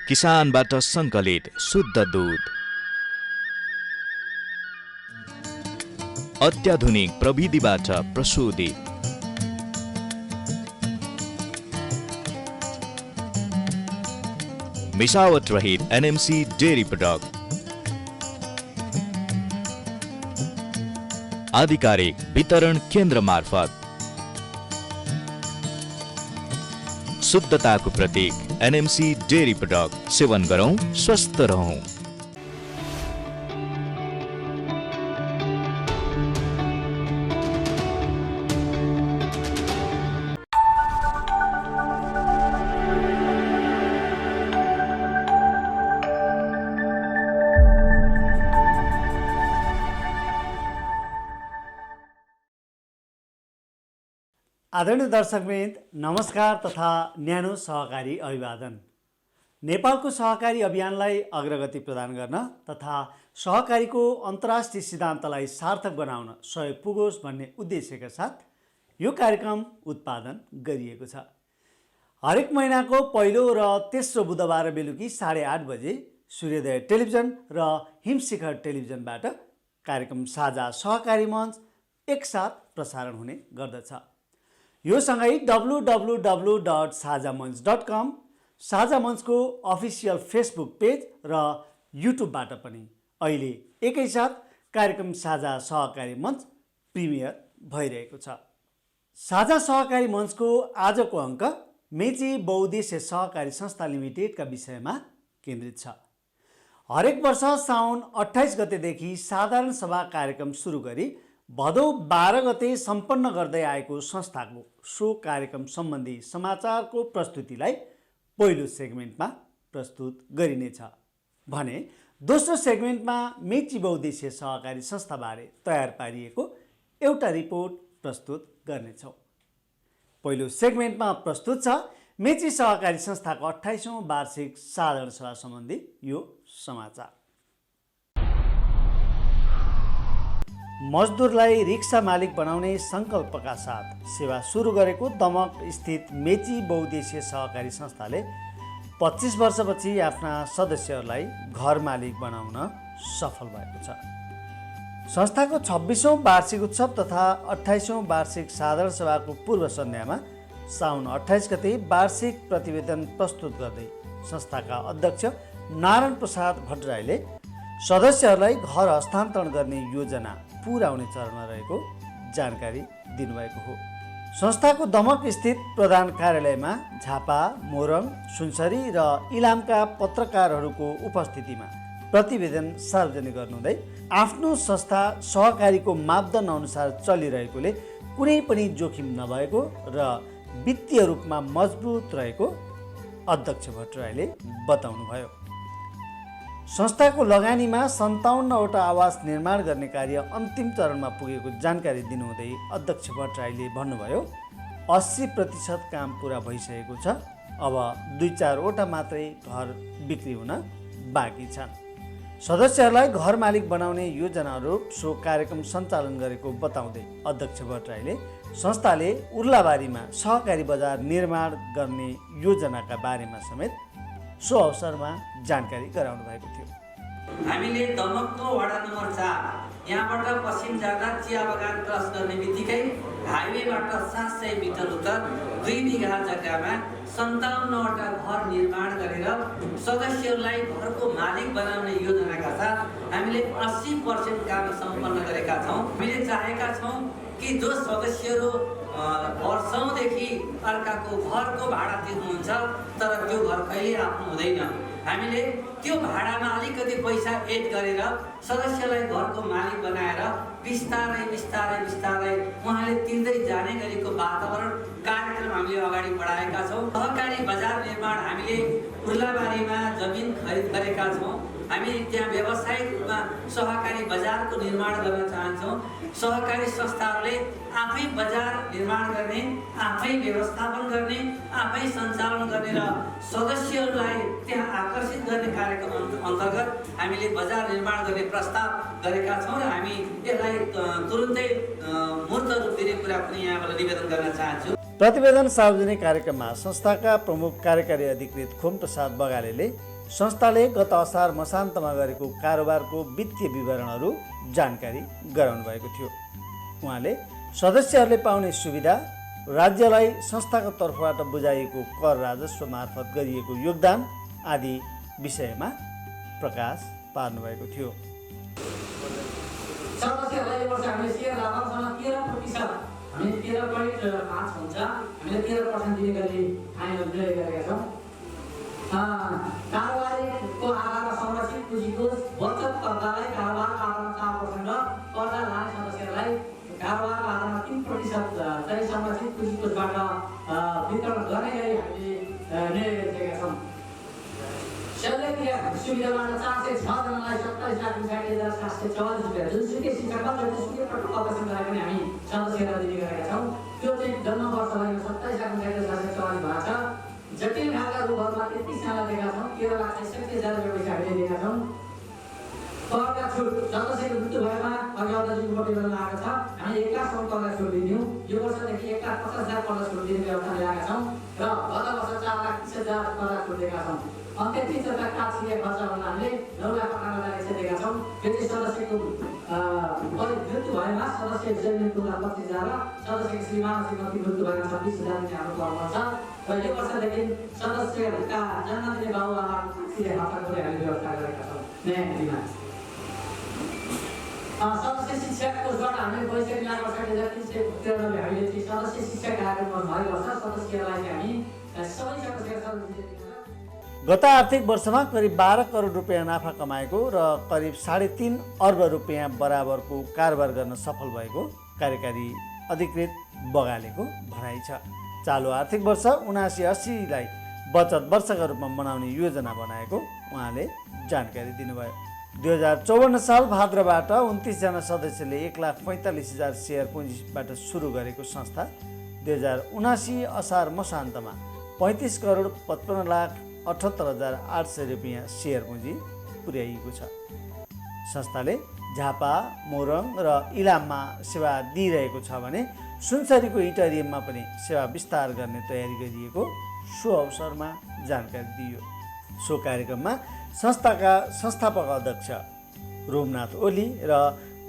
किसानबाट सङ्कलित शुद्ध दूध, अत्याधुनिक प्रविधिबाट प्रशोधित, मिसावट रहित एनएमसी डेयरी प्रोडक्ट, आधिकारिक वितरण केन्द्र मार्फत शुद्धताको प्रतीक एनएमसी डेयरी प्रोडक्ट सेवन गरौं, स्वस्थ रहौं। आदरणीय दर्शकवृन्द, नमस्कार तथा न्यानो सहकारी अभिवादन। नेपालको सहकारी अभियानलाई अग्रगति प्रदान गर्न तथा सहकारीको अन्तर्राष्ट्रिय सिद्धान्तलाई सार्थक बनाउन सहयोग पुगोस् भन्ने उद्देश्यका साथ यो कार्यक्रम उत्पादन गरिएको छ। हरेक महिनाको पहिलो र तेस्रो बुधबार बेलुकी 8:30 बजे सूर्योदय टेलिभिजन र हिमशिखर टेलिभिजनबाट कार्यक्रम साझा सहकारी मञ्च एकसाथ प्रसारण हुने गर्दछ। यो सँगै www.sajamanch.com, साझा मञ्चको अफिसियल फेसबुक पेज र युट्युबबाट पनि अहिले एकैसाथ कार्यक्रम साझा सहकारी मञ्च प्रिमियर भइरहेको छ। साझा सहकारी मञ्चको आजको अङ्क मेची बहुउद्देश्य सहकारी संस्था लिमिटेडका विषयमा केन्द्रित छ। हरेक वर्ष साउन 28 गतेदेखि साधारण सभा कार्यक्रम सुरु गरी भदौ 12 गते सम्पन्न गर्दै आएको संस्थाको सो कार्यक्रम सम्बन्धी समाचारको प्रस्तुतिलाई पहिलो सेगमेन्टमा प्रस्तुत गरिनेछ भने दोस्रो सेगमेन्टमा मेची बहुउद्देश्य सहकारी संस्थाबारे तयार पारिएको एउटा रिपोर्ट प्रस्तुत गर्नेछौँ। पहिलो सेगमेन्टमा प्रस्तुत छ मेची सहकारी संस्थाको 28औं वार्षिक साधारण सभा सम्बन्धी यो समाचार। मजदुरलाई रिक्सा मालिक बनाउने सङ्कल्पका साथ सेवा सुरु गरेको दमक स्थित मेची बहुउद्देश्य सहकारी संस्थाले 25 वर्षपछि आफ्ना सदस्यहरूलाई घर मालिक बनाउन सफल भएको छ। संस्थाको 26औं वार्षिक उत्सव तथा 28औं वार्षिक साधारण सभाको पूर्व सन्ध्यामा साउन 28 गते वार्षिक प्रतिवेदन प्रस्तुत गर्दै संस्थाका अध्यक्ष नारायण प्रसाद भट्टराईले सदस्यहरूलाई घर हस्तान्तरण गर्ने योजना पुरा हुने चरणमा रहेको जानकारी दिनुभएको हो। संस्थाको दमक स्थित प्रधान कार्यालयमा झापा, मोरङ, सुनसरी र इलामका पत्रकारहरूको उपस्थितिमा प्रतिवेदन सार्वजनिक गर्नुहुँदै आफ्नो संस्था सहकारीको मापदण्ड अनुसार चलिरहेकोले कुनै पनि जोखिम नभएको र वित्तीय रूपमा मजबुत रहेको अध्यक्ष भट्टराईले बताउनुभयो। संस्थाको लगानीमा 57वटा आवास निर्माण गर्ने कार्य अन्तिम चरणमा पुगेको जानकारी दिनुहुँदै अध्यक्ष भट्टराईले भन्नुभयो, 80% काम पुरा भइसकेको छ, अब 2-4वटा मात्रै घर बिक्री हुन बाँकी छन्। सदस्यहरूलाई घर मालिक बनाउने योजनाहरू सो कार्यक्रम सञ्चालन गरेको बताउँदै अध्यक्ष भट्टराईले संस्थाले उर्लाबारीमा सहकारी बजार निर्माण गर्ने योजनाका बारेमा समेत सो अवसरमा जानकारी गराउनु भएको थियो। हामीले दमकको वडा नम्बर 4 यहाँबाट पश्चिम जाँदा चिया बगान क्रस गर्ने बित्तिकै हाइवेबाट 700 मिटर उत्तर 2 बिघा जग्गामा 57वटा घर निर्माण गरेर सदस्यहरूलाई घरको मालिक बनाउने योजनाका साथ हामीले 80% काम सम्पन्न गरेका छौँ। हामीले चाहेका छौँ कि जो सदस्यहरू वर्षौँदेखि अर्काको घरको भाडा तिर्नुहुन्छ तर त्यो घर कहिले आफ्नो हुँदैन, हामीले त्यो भाडामा अलिकति पैसा एड गरेर सदस्यलाई घरको मालिक बनाएर बिस्तारै बिस्तारै बिस्तारै उहाँले तिर्दै जाने गरेको वातावरण कार्यक्रम हामीले अगाडि बढाएका छौँ। सहकारी बजार निर्माण हामीले उर्लाबारीमा जमिन खरिद गरेका छौँ। हामी त्यहाँ व्यावसायिक रूपमा सहकारी बजारको निर्माण गर्न चाहन्छौँ। सहकारी संस्थाहरूले आफै बजार निर्माण गर्ने, आफै व्यवस्थापन गर्ने, आफै सञ्चालन गर्ने र सदस्यहरूलाई त्यहाँ आकर्षित गर्ने कार्यक्रम अन्तर्गत हामीले बजार निर्माण गर्ने प्रस्ताव गरेका छौँ र हामी यसलाई तुरुन्तै मूर्त रूप दिने कुरा पनि यहाँबाट निवेदन गर्न चाहन्छु। प्रतिवेदन सार्वजनिक कार्यक्रममा संस्थाका प्रमुख कार्यकारी अधिकृत खोम प्रसाद बगालेले संस्थाले गत असार मसान्तमा गरेको कारोबारको वित्तीय विवरणहरू जानकारी गराउनु भएको थियो। उहाँले सदस्यहरूले पाउने सुविधा, राज्यलाई संस्थाको तर्फबाट बुझाइएको कर राजस्व मार्फत गरिएको योगदान आदि विषयमा प्रकाश पार्नुभएको थियो। सदस्यहरूलाई वर्ष हामीले सेयर लाभांशमा 13% हामी 13.5 हुन्छ, हामीले 13% दिने गरी फाइनल निर्णय गरेका छौँ। कारोबारीको आधारमा संरक्षित पुँजीकोष बचत कर्तालाई कारोबारको आधारमा 4% र कर्जा लाने सदस्यहरूलाई कारोबारको आधारमा 3% चाहिँ संरक्षित पुँजीकोषबाट वितरण गर्ने गरी हामीले निर्णय गरेका छौँ। शल्यक्रिया सुविधाबाट 406 जनालाई 27,59,744 रुपियाँ जुनसुकै शिक्षकमा जतिसुकै पटक अपरेसन गरे पनि हामी सदस्यहरूलाई दिने गरेका छौँ। त्यो चाहिँ जन्म वर्षलाई 27,59,744 भएको छ। जटिल खालका रोगहरूमा 33 जनालाई दिएका छौँ। 13,61,000 रुपियाँ पैसा हामीले दिएका छौँ। करका छुट सदस्यको मृत्यु भएमा अघि अध्यक्षको प्रतिवेदन आएको छ, हामी 1 लाखसम्म करका छुट दिन्यौँ। यो वर्षदेखि 1,50,000 करका छुट दिने व्यवस्था ल्याएका छौँ र गत वर्ष 4,30,000 करका छुट दिएका छौँ। अन्त्य 30,000 काठसिया खर्च भन्दा हामीले 9,98,000 दिएका छौँ। यो चाहिँ सदस्यको मृत्यु भएमा सदस्य जमिनको 25,000 र सदस्यको श्रीमान श्रीमती मृत्यु भएमा 26,000 दिने हाम्रो कर्म छ र यो वर्षदेखि सदस्यहरूका जन्म दिने बाबुआमाको काठसिया खर्च गर्ने हामीले व्यवस्था गरेका छौँ नयाँ नीतिमा। सदस्य शिक्षा कोषबाट हामीले 62,62,393 हामीले चाहिँ सदस्य शिक्षा कार्यक्रममा भएको वर्ष सदस्यहरूलाई हामी सबै सदस्यहरू गत आर्थिक वर्षमा करिब 12 करोड रुपियाँ नाफा कमाएको र करिब 3.5 अर्ब रुपियाँ बराबरको कारोबार गर्न सफल भएको कार्यकारी अधिकृत बगालेको भनाइ छ। चालु आर्थिक वर्ष 79-80लाई बचत वर्षका रूपमा मनाउने योजना बनाएको उहाँले जानकारी दिनुभयो। 2054 साल भाद्रबाट 29 जना सदस्यले 1,45,000 सेयर पुँजीबाट सुरु गरेको संस्था 2079 असार मसान्तमा 35 करोड 55,78,800 रुपियाँ सेयर पुँजी पुर्याइएको छ। संस्थाले झापा, मोरङ र इलाममा सेवा दिइरहेको छ भने सुनसरीको इटरियममा पनि सेवा विस्तार गर्ने तयारी गरिएको सो अवसरमा जानकारी दिइयो। सो कार्यक्रममा संस्थाका संस्थापक अध्यक्ष रोमनाथ ओली र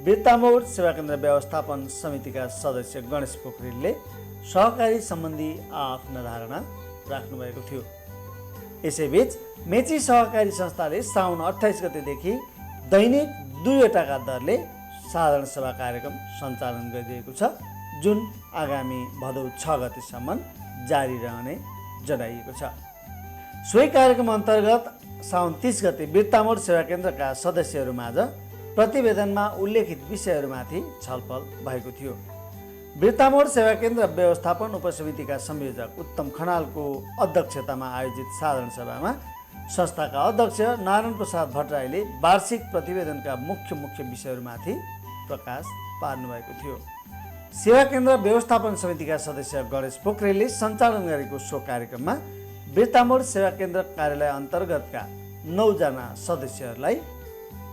बिर्तामोड सेवा केन्द्र व्यवस्थापन समितिका सदस्य गणेश पोखरेलले सहकारी सम्बन्धी आफ्ना धारणा राख्नुभएको थियो। यसैबीच मेची सहकारी संस्थाले साउन 28 गतेदेखि दैनिक 2वटाका दरले साधारण सभा कार्यक्रम सञ्चालन गरिरहेको छ, जुन आगामी भदौ 6 गतेसम्म जारी रहने जनाइएको छ। सोही कार्यक्रम अन्तर्गत साउन 30 गते बिर्तामोड सेवा केन्द्रका सदस्यहरूमाझ प्रतिवेदनमा उल्लेखित विषयहरूमाथि छलफल भएको थियो। बिर्तामोड सेवा केन्द्र व्यवस्थापन उपसमितिका संयोजक उत्तम खनालको अध्यक्षतामा आयोजित साधारण सभामा संस्थाका अध्यक्ष नारायण प्रसाद भट्टराईले वार्षिक प्रतिवेदनका मुख्य विषयहरूमाथि प्रकाश पार्नुभएको थियो। सेवा केन्द्र व्यवस्थापन समितिका सदस्य गणेश पोखरेलले सञ्चालन गरेको सो कार्यक्रममा बिर्तामोड सेवा केन्द्र कार्यालय अन्तर्गतका 9 जना सदस्यहरूलाई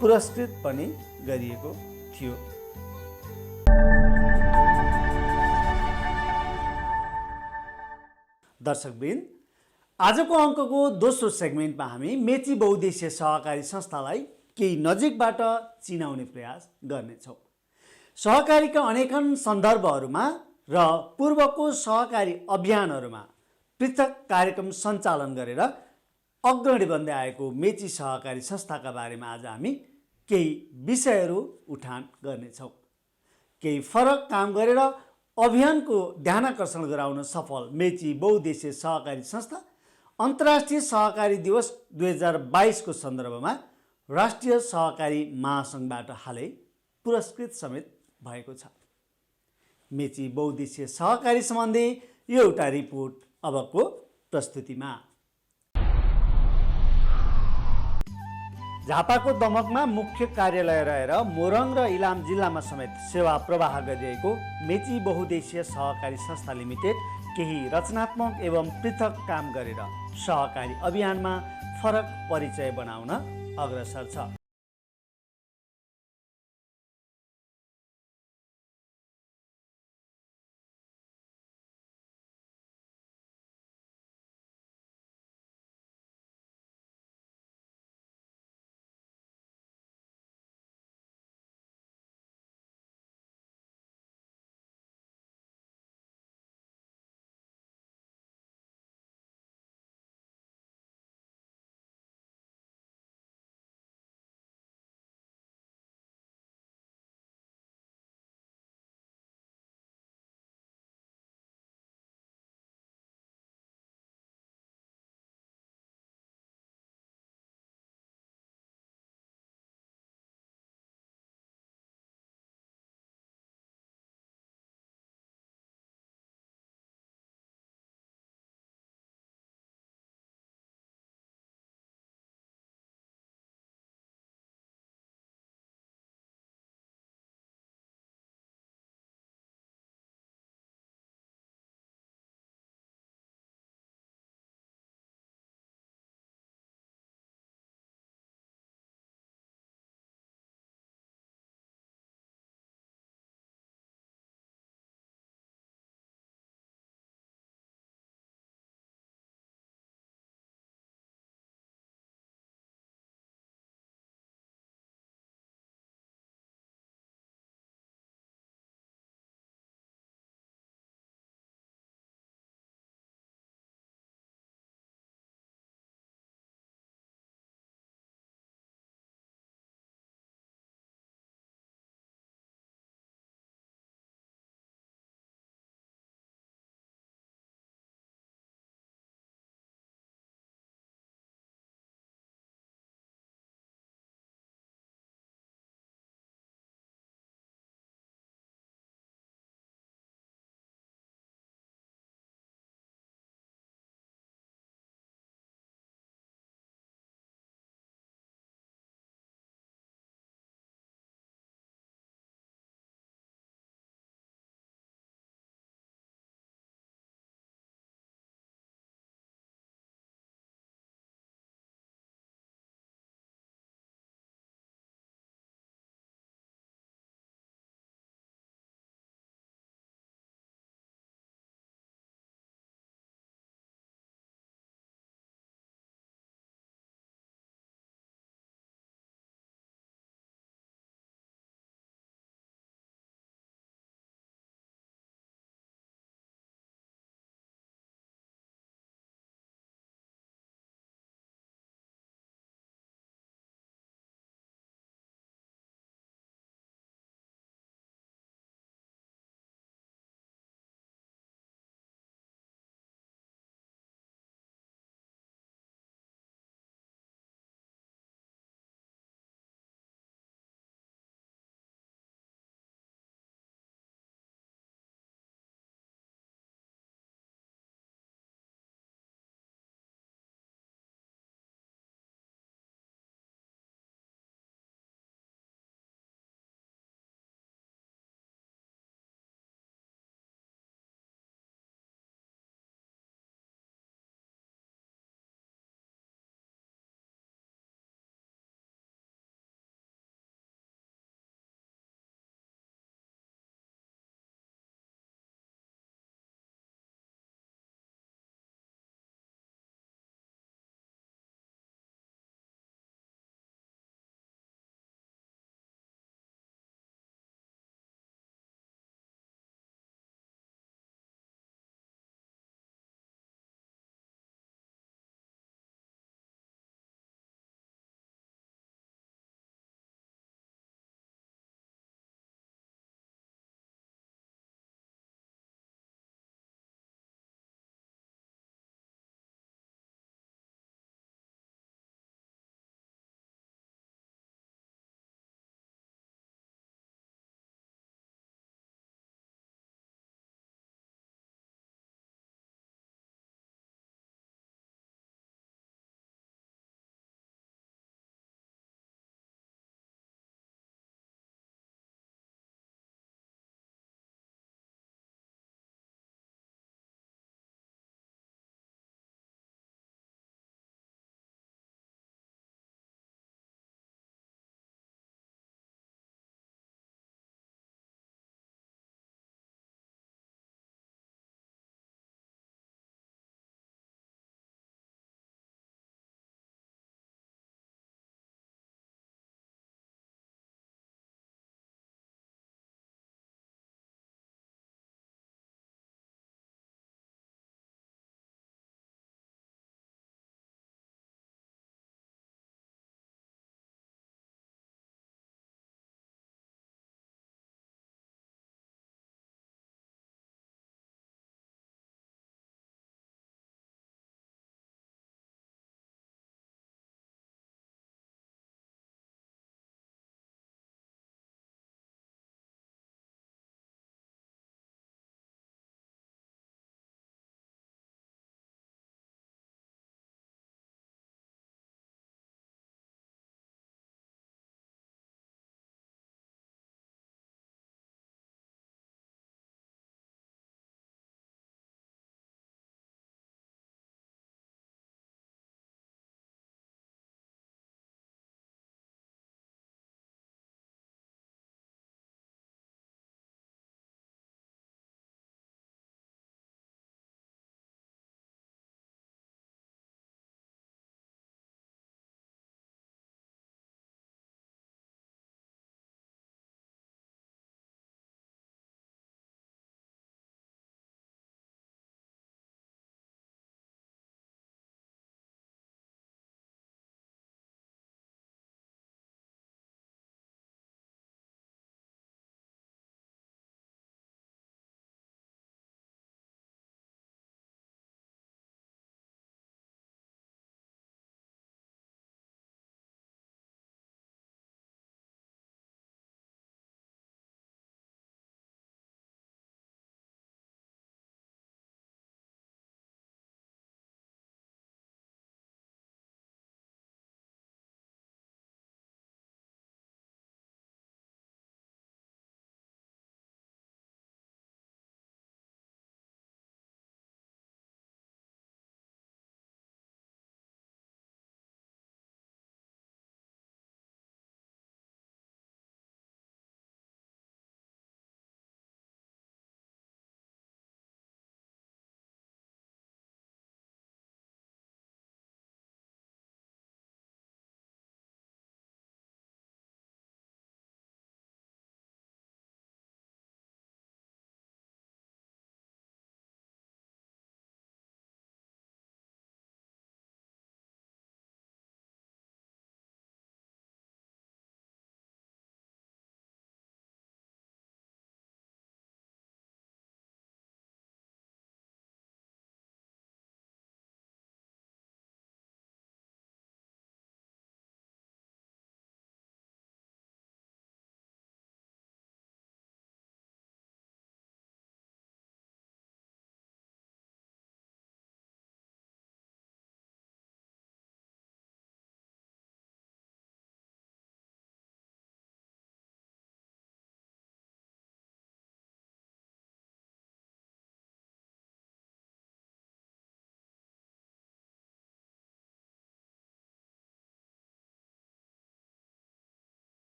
पुरस्कृत पनि गरिएको थियो। दर्शकवृन्द, आजको अङ्कको दोस्रो सेगमेन्टमा हामी मेची बहुद्देश्य सहकारी संस्थालाई केही नजिकबाट चिनाउने प्रयास गर्नेछौँ। सहकारीका अनेकन सन्दर्भहरूमा र पूर्वको सहकारी अभियानहरूमा पृथक कार्यक्रम सञ्चालन गरेर अग्रणी बन्दै आएको मेची सहकारी संस्थाका बारेमा आज हामी केही विषयहरू उठान गर्नेछौँ। केही फरक काम गरेर अभियानको ध्यानाकर्षण गराउन सफल मेची बहुद्देश्य सहकारी संस्था अन्तर्राष्ट्रिय सहकारी दिवस 2022 को सन्दर्भमा राष्ट्रिय सहकारी महासङ्घबाट हालै पुरस्कृत समेत भएको छ। मेची बहुद्देश्य सहकारी सम्बन्धी यो एउटा रिपोर्ट अबको प्रस्तुतिमा। झापाको दमकमा मुख्य कार्यालय रहेर मोरङ र इलाम जिल्लामा समेत सेवा प्रवाह गरिरहेको मेची बहुद्देश्य सहकारी संस्था लिमिटेड केही रचनात्मक एवं पृथक काम गरेर सहकारी अभियानमा फरक परिचय बनाउन अग्रसर छ।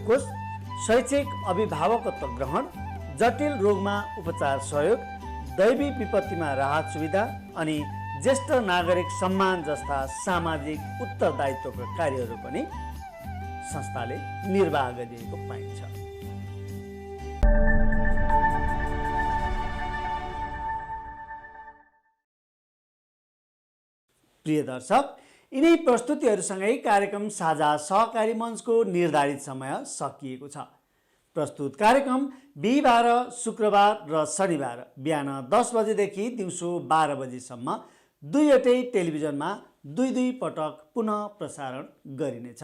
कोष, शैक्षिक अभिभावकत्व ग्रहण, जटिल रोगमा उपचार सहयोग, दैवी विपत्तिमा राहत सुविधा अनि ज्येष्ठ नागरिक सम्मान जस्ता सामाजिक उत्तरदायित्वका कार्यहरू पनि संस्थाले निर्वाह गरिएको पाइन्छ। प्रिय दर्शक, यिनै प्रस्तुतिहरूसँगै कार्यक्रम साझा सहकारी मञ्चको निर्धारित समय सकिएको छ। प्रस्तुत कार्यक्रम बिहिबार, शुक्रबार र शनिबार बिहान 10 बजेदेखि दिउँसो 12 बजेसम्म दुईवटै टेलिभिजनमा दुई पटक पुनः प्रसारण गरिनेछ।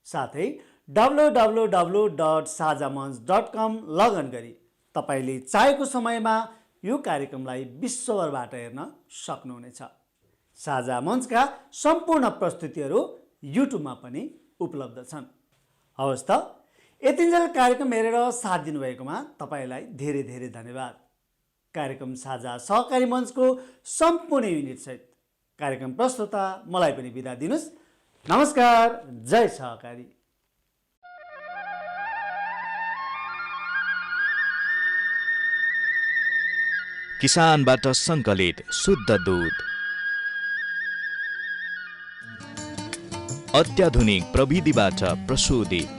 साथै www.sajamanch.com लगइन गरी तपाईँले चाहेको समयमा यो कार्यक्रमलाई विश्वभरबाट हेर्न सक्नुहुनेछ। साझा मञ्चका सम्पूर्ण प्रस्तुतिहरू युट्युबमा पनि उपलब्ध छन्। हवस् त, यतिन्जेल कार्यक्रम हेरेर साथ दिनुभएकोमा तपाईँलाई धेरै धेरै धन्यवाद। कार्यक्रम साझा सहकारी मञ्चको सम्पूर्ण युनिटसहित कार्यक्रम प्रस्तुता मलाई पनि बिदा दिनुहोस्। नमस्कार, जय सहकारी। किसानबाट सङ्कलित शुद्ध दूध, अत्याधुनिक प्रविधिबाट प्रशोधित,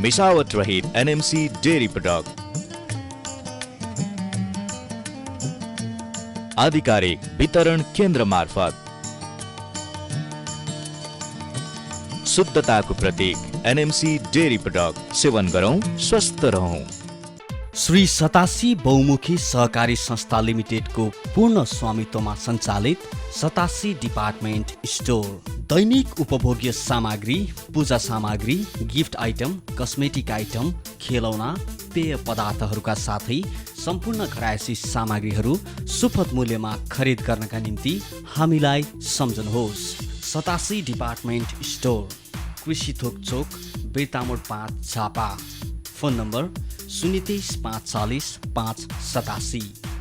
मिसावट रहित एनएमसी डेयरी प्रोडक्ट, आधिकारिक वितरण केन्द्र मार्फत शुद्धताको प्रतीक एनएमसी डेयरी प्रोडक्ट। सेवन गरौँ, स्वस्थ रहौं। श्री सतासी बहुमुखी सहकारी संस्था लिमिटेडको पूर्ण स्वामित्वमा सञ्चालित सतासी डिपार्टमेन्ट स्टोर दैनिक उपभोग्य सामग्री, पूजा सामग्री, गिफ्ट आइटम, कस्मेटिक आइटम, खेलौना, पेय पदार्थहरूका साथै सम्पूर्ण घरायसी सामग्रीहरू सुपथ मूल्यमा खरिद गर्नका निम्ति हामीलाई सम्झनुहोस्। सतासी डिपार्टमेन्ट स्टोर, कृषि थोक चोक, बेतामोड 5 झापा। Phone number 023 540 587।